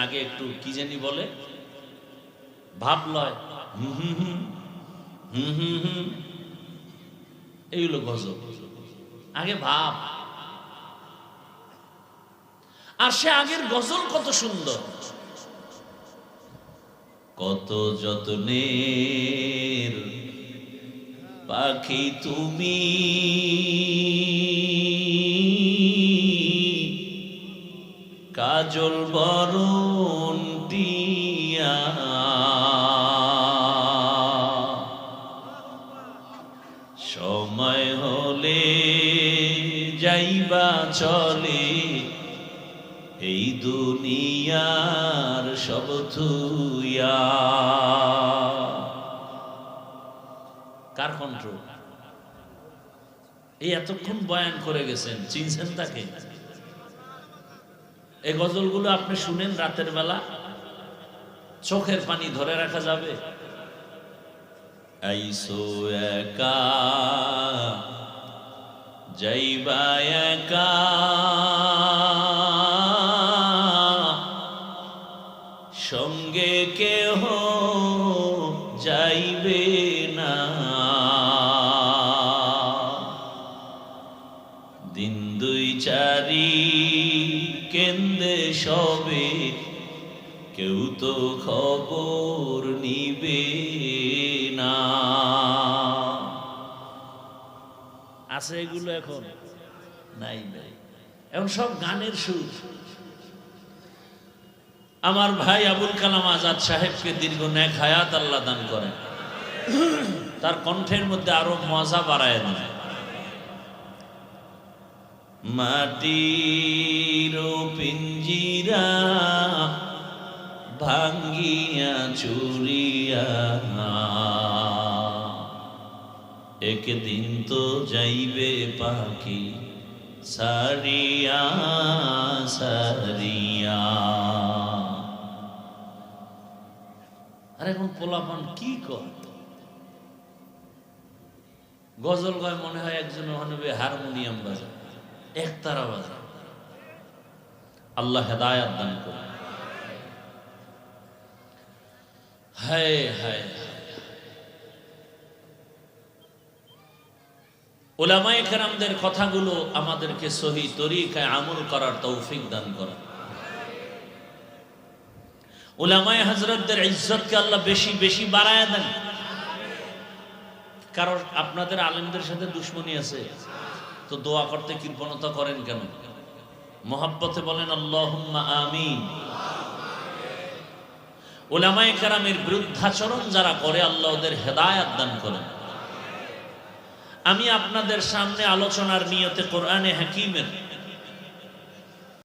আগে একটু কি জানি বলে ভাব লয়, হুম হুম হুম হুম হুম হুম, এইগুলো গজল। আগে ভাব। আর সে আগের গজল কত সুন্দর, কত যত্নের পাখি তুমি, কাজল বরণ টিয়া, সময় হলে যাইবা চলে, এই দুনিয়ার সব থুইয়া। কার কণ্ঠ? এই এতক্ষণ বয়ান করে গেছেন, চিনছেন তাকে? এই গজলগুলো আপনি শুনেন রাতের বেলা, চোখের পানি ধরে রাখা যাবে? আইসো একা যাইবা একা, সঙ্গে কেহ যাইবে না, দিন দুই চারি কেন্দ্রে সবে, কেউ তো খবর নিবে না। আছে এগুলো এখন? নাই নাই, এখন সব গানের সুর। আমার ভাই আবুল কালাম আজাদ সাহেবকে দীর্ঘ নেক হায়াত আল্লাহ দান করেন, তার কণ্ঠের মধ্যে আরো মজা বাড়ায় দেন। মাটির পিঞ্জিরা ভাঙ্গিয়া চুরিয়া, একদিন তো যাইবে পাখি সারিয়া সারিয়া। আর এখন পোলাপান কি কর, গজল গায় মনে হয় একজন ওখানে হারমোনিয়াম বাজায়, একতারা বাজায়। আল্লাহ হেদায়াত দান করে। হায় হায়, উলামায়ে কেরামদের কথাগুলো আমাদেরকে সহি তরিকায় আমল করার তৌফিক দান করে। উলামায়ে হযরতদের ইজ্জতকে আল্লাহ বেশি বেশি বাড়ায় দেন। কারণ আপনাদের আলেমদের সাথে দুশ্মনী আছে, তো দোয়া করতে কৃপণতা করেন কেন? মহব্বতে বলেন আল্লাহুম্মা আমিন। উলামায়ে কেরামের বিরুদ্ধাচরণ যারা করে আল্লাহ ওদের হেদায়াত দান করেন। আমি আপনাদের সামনে আলোচনার নিয়তে কোরআনে হাকিমের